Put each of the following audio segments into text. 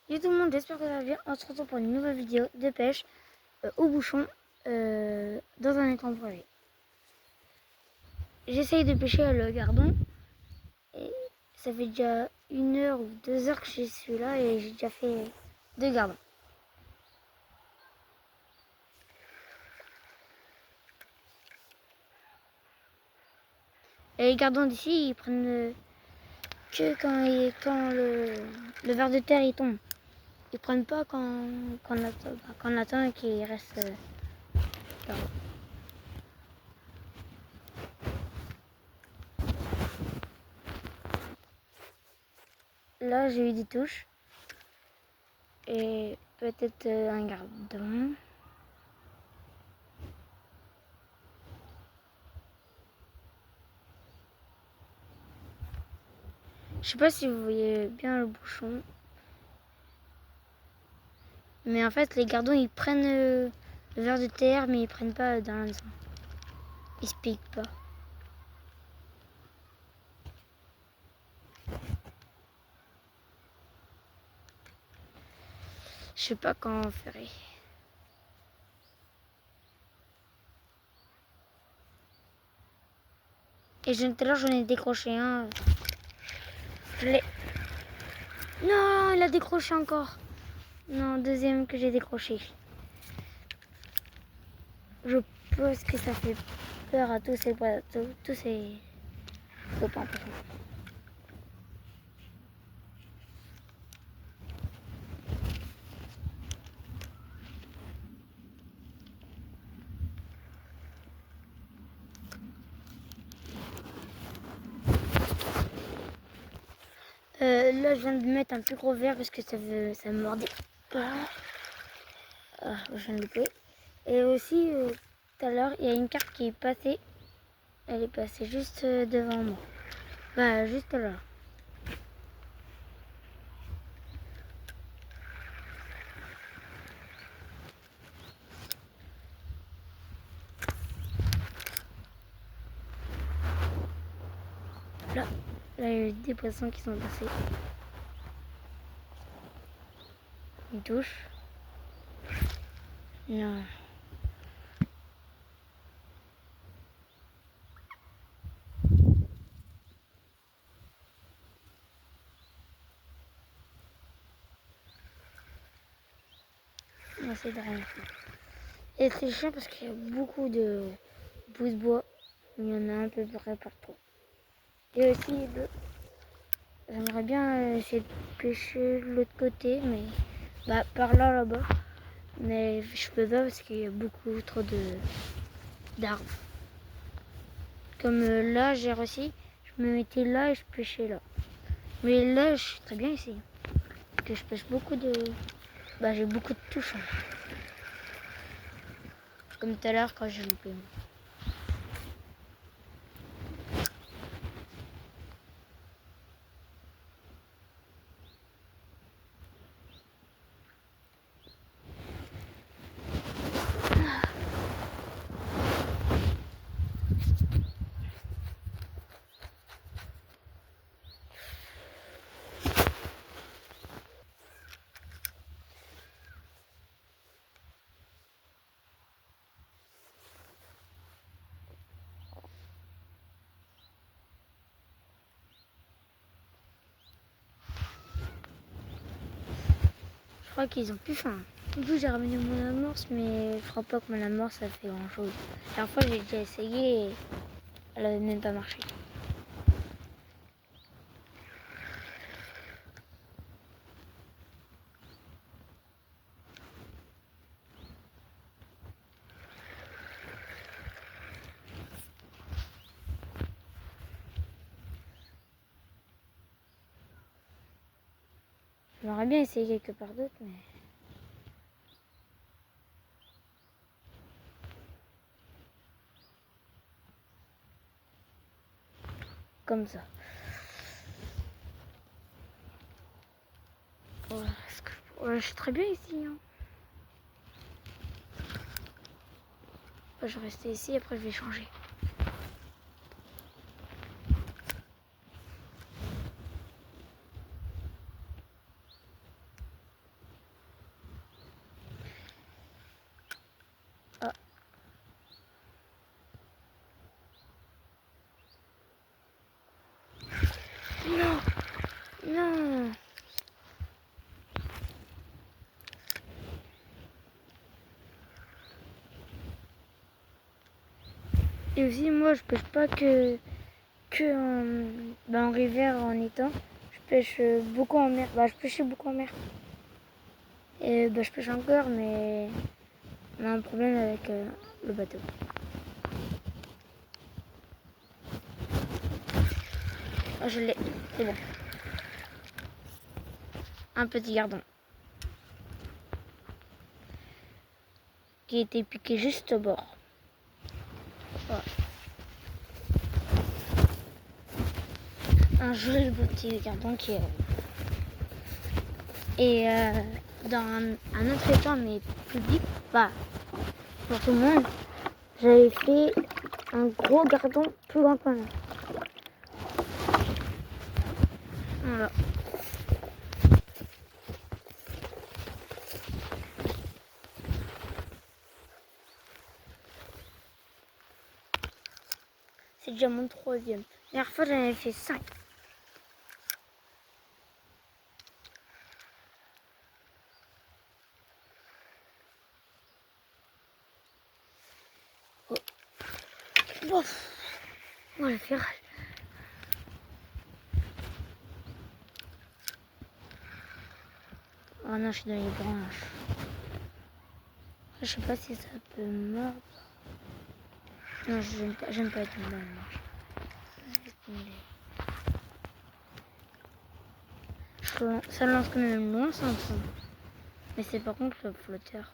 Salut tout le monde, j'espère que ça va bien. On se retrouve pour une nouvelle vidéo de pêche au bouchon dans un étang privé. J'essaye de pêcher le gardon et ça fait déjà 1 heure ou 2 heures que je suis là et j'ai déjà fait 2 gardons. Et les gardons d'ici ils prennent que quand le ver de terre il tombe. Ils prennent pas quand on attend et qu'il reste là. Là j'ai eu des touches et peut-être un gardon. Je sais pas si vous voyez bien le bouchon. Mais en fait, les gardons, ils prennent le ver de terre, mais ils prennent pas dans l'hameçon. Ils se piquent pas. Je sais pas quand on ferait. Et tout à l'heure, j'en ai décroché un. Je l'ai... Non, il a décroché encore. Non, deuxième que j'ai décroché. Je pense que ça fait peur à tous ces copains. Là, je viens de mettre un plus gros verre parce que ça me mordait. Je viens de le couper. Et aussi, tout à l'heure, il y a une carte qui est passée. Elle est passée juste devant moi. Bah, juste là. Là, il y a eu des poissons qui sont passés. Une touche. Non. On va essayer de rien faire. Et c'est chiant parce qu'il y a beaucoup de bouts de bois. Il y en a un peu près partout. Et aussi, j'aimerais bien essayer de pêcher de l'autre côté, mais bah, par là-bas. Mais je peux pas parce qu'il y a beaucoup trop d'arbres. Comme là, j'ai réussi, je me mettais là et je pêchais là. Mais là, je suis très bien ici. Parce que je pêche beaucoup de... Bah, j'ai beaucoup de touches. Hein. Comme tout à l'heure quand j'ai loupé. Je crois qu'ils ont plus faim. Du coup, j'ai ramené mon amorce, mais je crois pas que mon amorce ça fait grand chose. La dernière fois, j'ai déjà essayé et elle avait même pas marché. J'aimerais bien essayer quelque part d'autre, mais... Comme ça. Voilà, ouais, je suis très bien ici. Hein. Je vais rester ici, après je vais changer. Et aussi, moi, je pêche pas que en rivière en étang. Je pêche beaucoup en mer. Je pêchais beaucoup en mer. Et je pêche encore, mais on a un problème avec le bateau. Oh, je l'ai, c'est bon. Un petit gardon. Qui a été piqué juste au bord. Voilà. Un joli petit gardon qui est... Et dans un autre étang, mais public, pour tout le monde, j'avais fait un gros gardon plus grand que moi. Voilà. C'est déjà mon troisième. La dernière fois, j'en avais fait 5. Oh. Oh, le ferrage. Oh non, je suis dans les branches. Je sais pas si ça peut mordre. Non, j'aime pas être dans les branches. Ça lance quand même loin, ça. Mais c'est par contre le flotteur.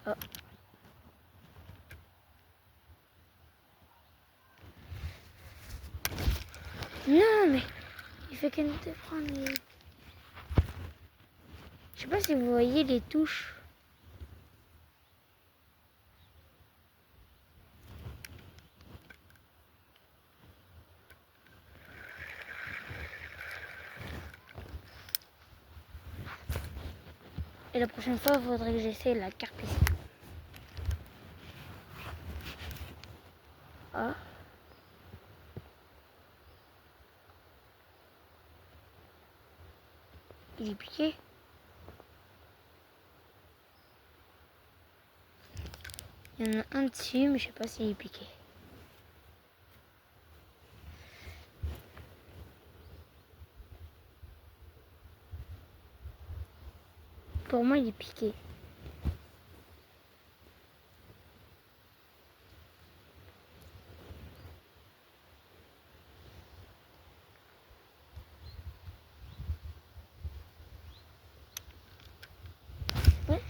Oh. Non, mais il fait qu'elle te prendre les... Je sais pas si vous voyez les touches. Et la prochaine fois, il faudrait que j'essaie la carpe ici. Ah. Il est piqué. Il y en a un dessus, mais je sais pas s'il est piqué. Pour moi, il est piqué. Ouais.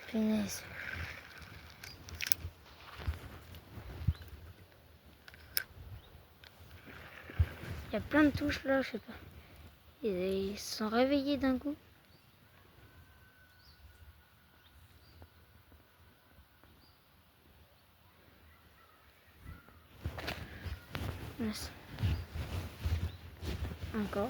Punaise. Il y a plein de touches là, je sais pas. Ils se sont réveillés d'un coup. Mince. Encore.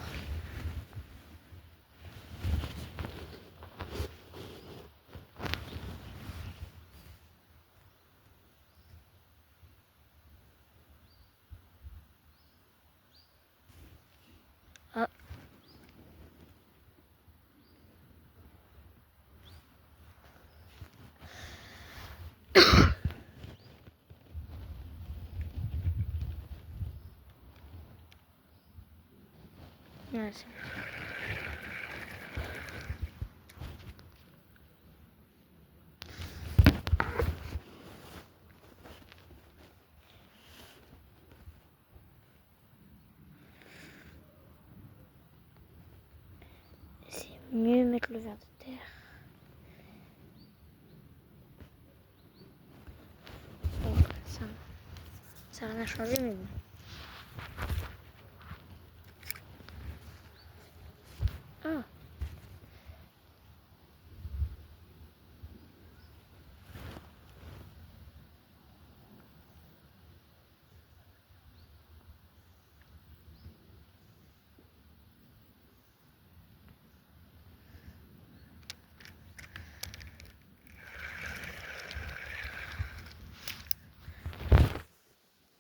Ah. Ouais, c'est mieux mettre le verre de terre. Bon, ça n'a rien changé, mais bon. Ah.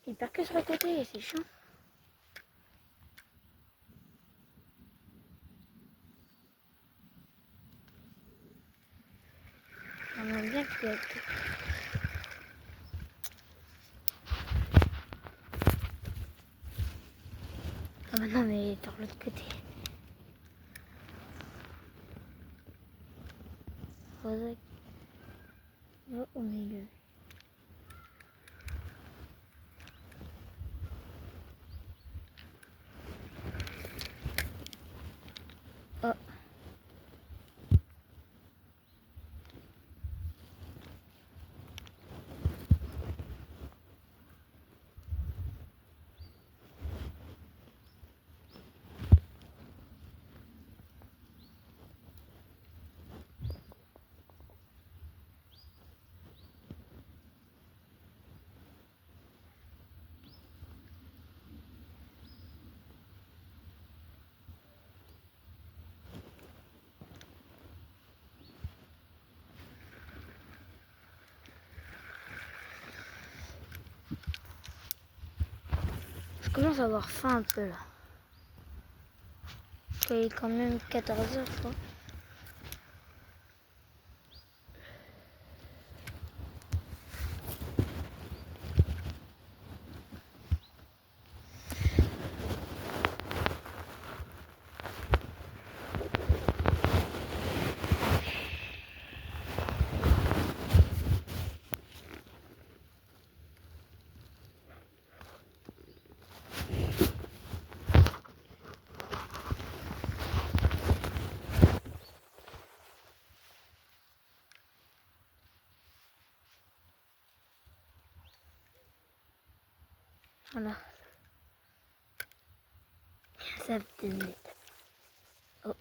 Il perd que sur le côté, c'est chiant. Ok. Ah bah non, mais par l'autre côté. Faudrait qu'il va au milieu. Oh. Je commence à avoir faim un peu là. Il est quand même 14h, je crois. Voilà. Ça peut mettre. Oh.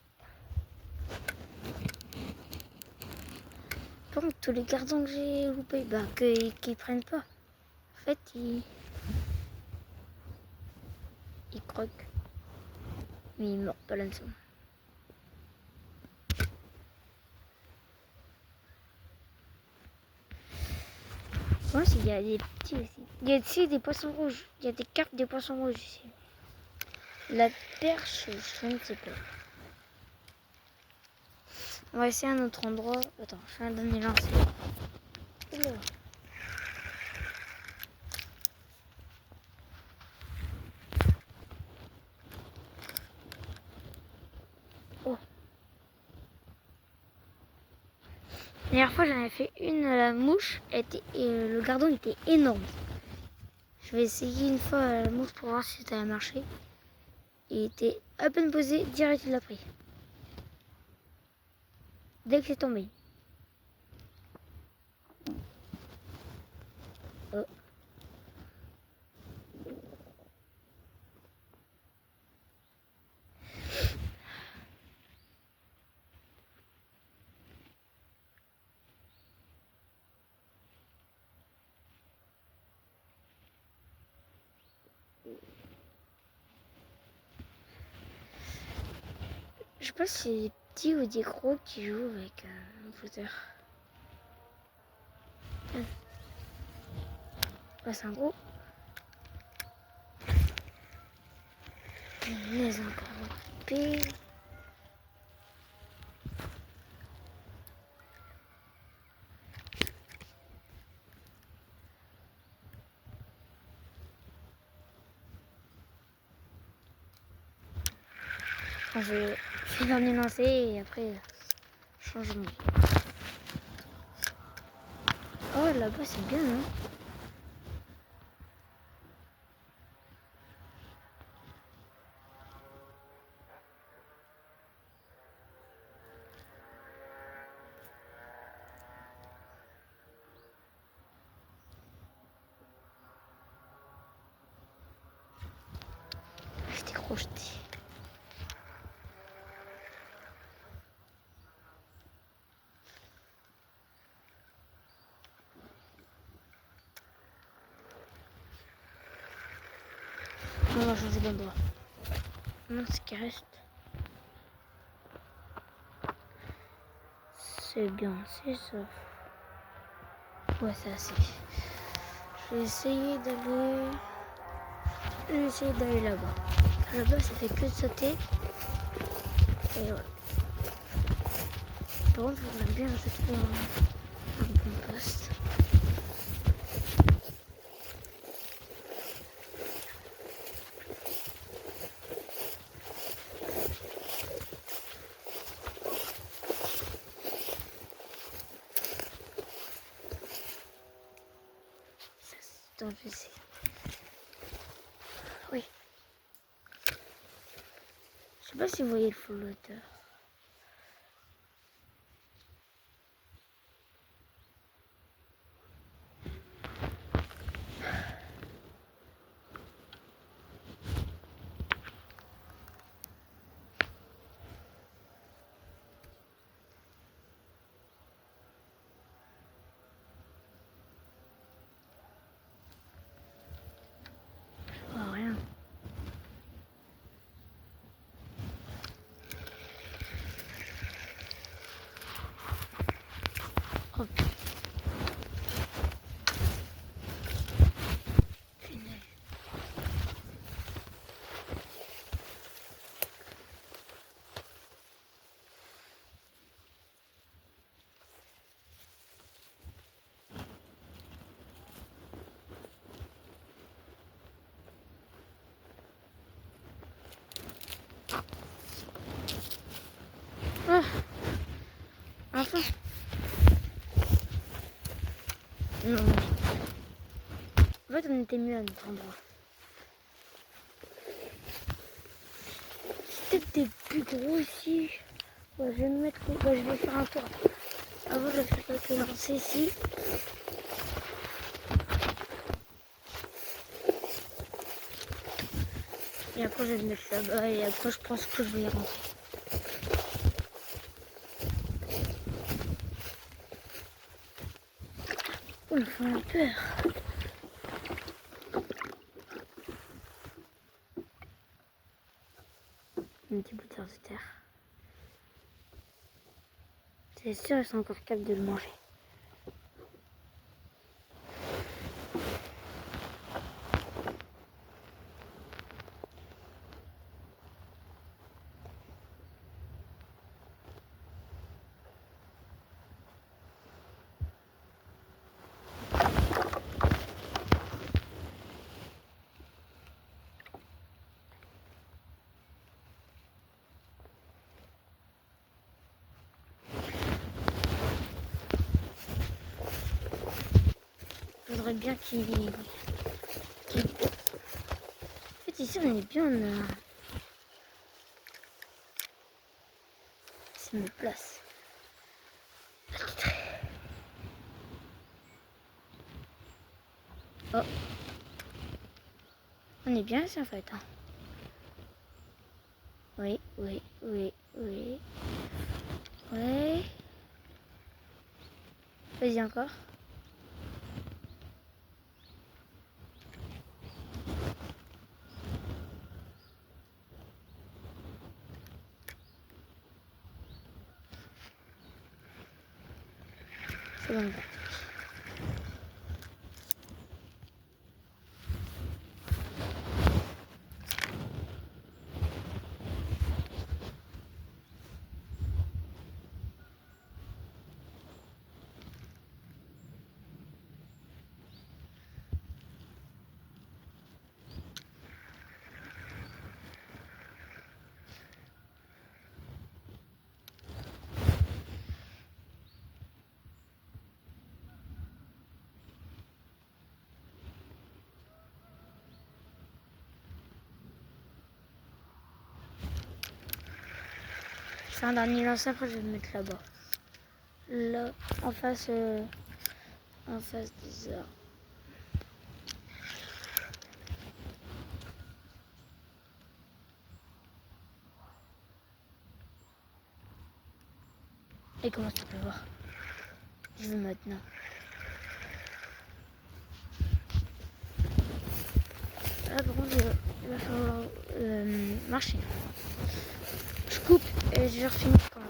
Par contre, tous les cartons que j'ai loupés, bah, qu'ils prennent pas. En fait, ils croquent. Mais ils mordent pas l'hameçon. Moi, il y a des petits aussi. Il y a aussi des poissons rouges. Il y a des carpes des poissons rouges ici. La perche, je ne sais pas. On va essayer un autre endroit. Attends, je fais un dernier lancer. Oula. Oh. La dernière fois, j'en avais fait une à la mouche. Et le gardon était énorme. Je vais essayer une fois à la mouche pour voir si ça a marché. Il était à peine posé, direct il l'a pris. Dès que c'est tombé. Oh. Je sais pas si c'est des petits ou des gros qui jouent avec un footer. Ouais, c'est un gros. Mais encore occupé. Enfin, je fais un dernier lancer et après changement. Oh là-bas c'est bien hein. Je t'ai crocheté. On va changer d'endroit. Non, ce qui reste. C'est bien, c'est ça. Ouais, c'est assez. Je vais essayer d'aller. Là-bas. Là-bas, ça fait que de sauter. Et voilà. Par contre, j'aimerais bien rajouter un bon poste. poste. Attends, je sais. Oui. Je sais pas si vous voyez le flotteur. Oh, rien. Oh, punaise. Ah, enfin. Non. En fait, on était mieux à notre endroit. C'était des plus gros ici. Ouais, je vais me mettre. Ouais, je vais faire un tour. Avant, je vais te lancer ici. Et après, je vais me mettre là-bas. Et après, je pense que je vais y rentrer. Oh, il fait un peur. Un petit bout de terre. C'est sûr, ils sont encore capables de le manger. Je voudrais bien qu'il... En fait, ici, on est bien... C'est une place. Oh. On est bien ici, en fait. Hein. Oui. Oui. Vas-y, encore. C'est bon. C'est un dernier lancer, après je vais me mettre là-bas. Là, en face des arbres. Et comment tu peux voir? Je vais maintenant. Là, par contre, il va falloir marcher. Je coupe et je vais refinir quand même.